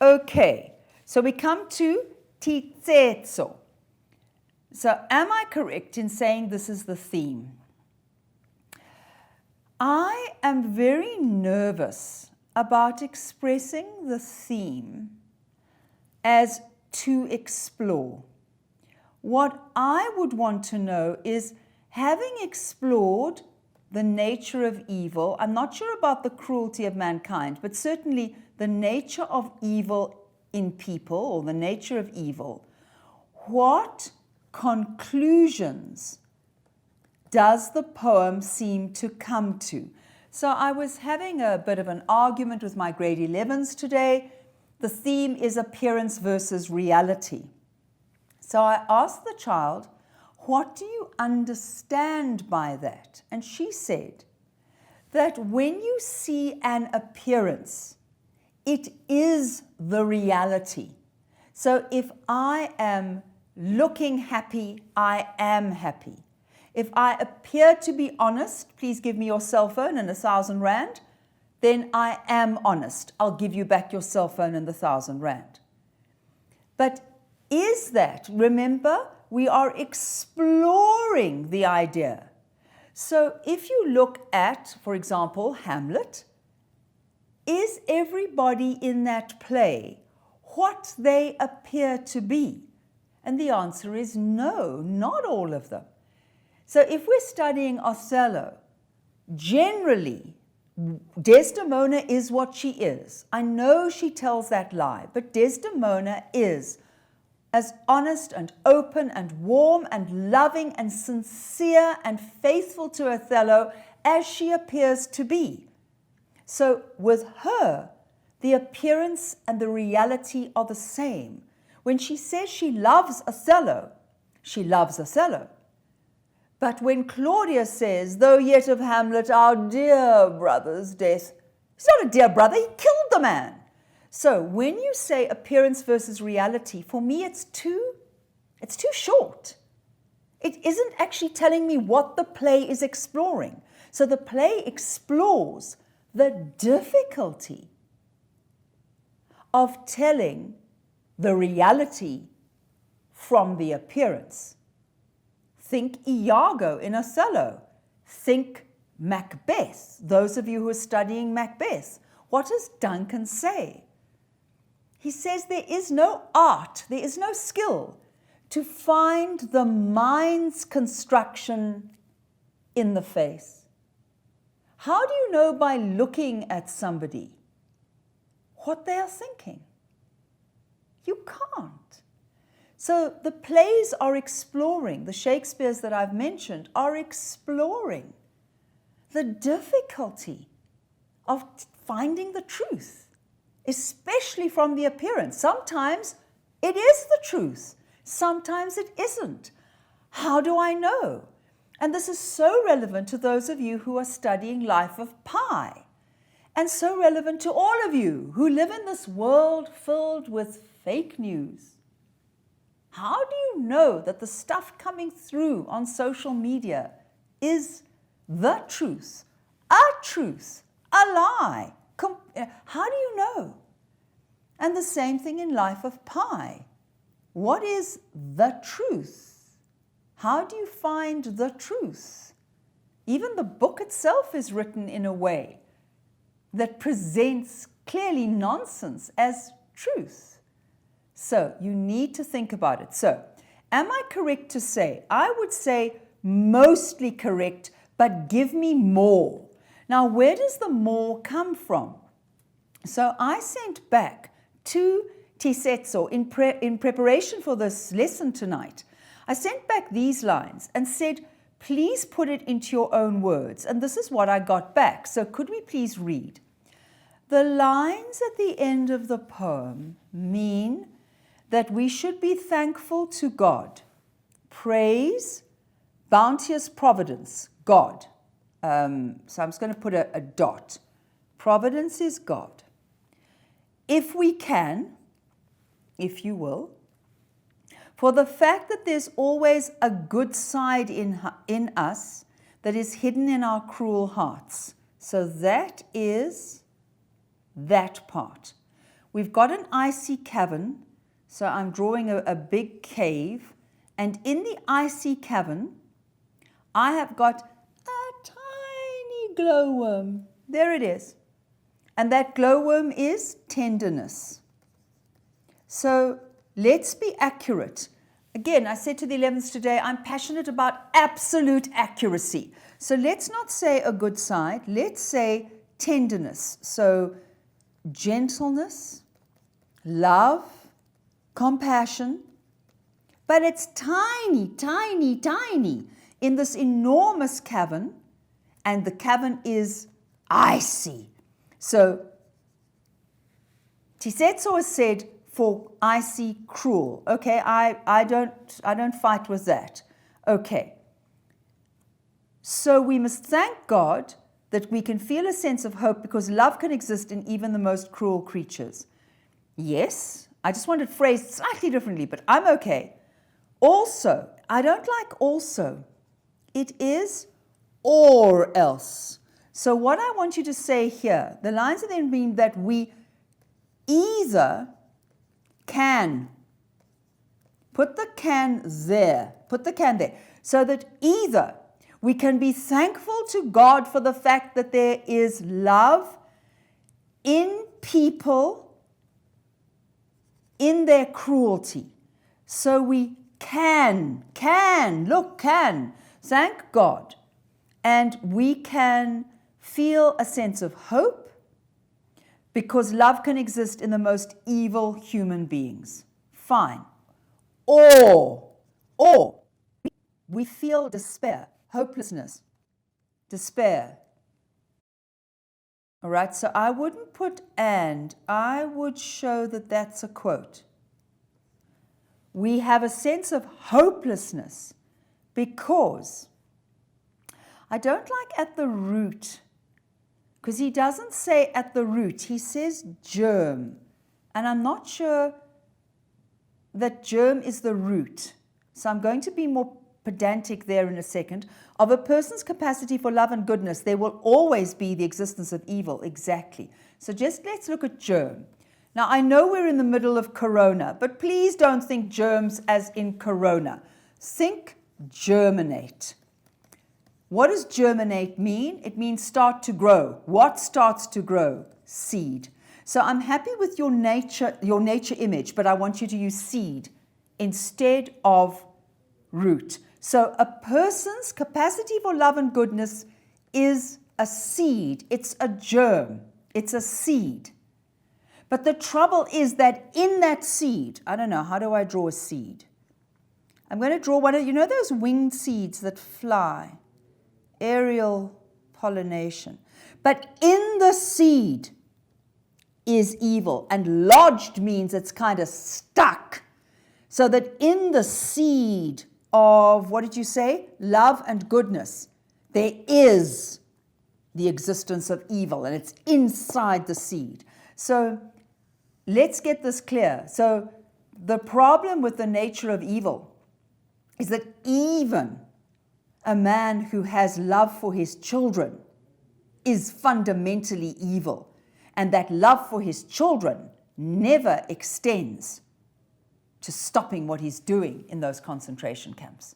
Okay, so we come to titsetso. So am I correct in saying this is the theme? I am very nervous about expressing the theme as to explore. What I would want to know is, having explored the nature of evil, I'm not sure about the cruelty of mankind, but certainly the nature of evil in people, or the nature of evil, what conclusions does the poem seem to come to? So I was having a bit of an argument with my grade 11s today. The theme is appearance versus reality. So I asked the child, what do you understand by that? And she said that when you see an appearance, it is the reality. So if I am looking happy, I am happy. If I appear to be honest, please give me your cell phone and 1,000 rand, then I am honest. I'll give you back your cell phone and the 1,000 rand. But is that, remember, we are exploring the idea. So if you look at, for example, Hamlet, is everybody in that play what they appear to be? And the answer is no, not all of them. So if we're studying Othello, generally, Desdemona is what she is. I know she tells that lie, but Desdemona is as honest and open and warm and loving and sincere and faithful to Othello as she appears to be. So with her, the appearance and the reality are the same. When she says she loves Othello, she loves Othello. But when Claudia says, though yet of Hamlet our dear brother's death, he's not a dear brother, he killed the man. So when you say appearance versus reality, for me it's too short. It isn't actually telling me what the play is exploring. So the play explores the difficulty of telling the reality from the appearance. Think Iago in Othello. Think Macbeth. Those of you who are studying Macbeth, what does Duncan say? He says there is no art, there is no skill to find the mind's construction in the face. How do you know by looking at somebody what they are thinking? You can't. So the plays are exploring, the Shakespeares that I've mentioned are exploring the difficulty of finding the truth, especially from the appearance. Sometimes it is the truth, sometimes it isn't. How do I know? And this is so relevant to those of you who are studying Life of Pi, and so relevant to all of you who live in this world filled with fake news. How do you know that the stuff coming through on social media is the truth, a lie? How do you know? And the same thing in Life of Pi. What is the truth? How do you find the truth? Even the book itself is written in a way that presents clearly nonsense as truth. So you need to think about it. So am I correct to say, I would say mostly correct, but give me more. Now, where does the more come from? So I sent back to Tisetso in preparation for this lesson tonight. I sent back these lines and said, please put it into your own words. And this is what I got back. So could we please read? The lines at the end of the poem mean that we should be thankful to God, praise, bounteous providence, God. So I'm just going to put a dot. Providence is God. If we can, if you will, for the fact that there's always a good side in us that is hidden in our cruel hearts. So that is that part. we've got an icy cavern. So I'm drawing a big cave. And in the icy cavern, I have got a tiny glowworm. There it is. And that glowworm is tenderness. So let's be accurate. Again, I said to the 11th today, I'm passionate about absolute accuracy. So let's not say a good side. Let's say tenderness. So gentleness, love, compassion. But it's tiny, tiny, tiny in this enormous cavern. And the cavern is icy. So Tisetso has said, for icy, cruel. Okay, I don't fight with that. Okay. So we must thank God that we can feel a sense of hope because love can exist in even the most cruel creatures. Yes, I just wanted it phrased slightly differently, but I'm okay. Also, I don't like also. It is or else. So what I want you to say here, the lines of them mean that we either can. Put the can there. Put the can there. So that either we can be thankful to God for the fact that there is love in people in their cruelty. So we can, thank God. And we can feel a sense of hope because love can exist in the most evil human beings. Fine. Or we feel despair, hopelessness, despair. All right, so I wouldn't put and, I would show that that's a quote. We have a sense of hopelessness because I don't like at the root, because he doesn't say at the root, he says germ. And I'm not sure that germ is the root. So I'm going to be more pedantic there in a second. Of a person's capacity for love and goodness, there will always be the existence of evil. Exactly. So just let's look at germ. Now, I know we're in the middle of corona, but please don't think germs as in corona. Think germinate. What does germinate mean? It means start to grow. What starts to grow? Seed. So I'm happy with your nature image, but I want you to use seed instead of root. So a person's capacity for love and goodness is a seed. It's a germ. It's a seed. But the trouble is that in that seed, I don't know, how do I draw a seed? I'm going to draw one of, you know those winged seeds that fly? Aerial pollination. But in the seed is evil, and lodged means it's kind of stuck. So that in the seed of, what did you say? Love and goodness, there is the existence of evil, and it's inside the seed. So let's get this clear. So the problem with the nature of evil is that even a man who has love for his children is fundamentally evil, and that love for his children never extends to stopping what he's doing in those concentration camps.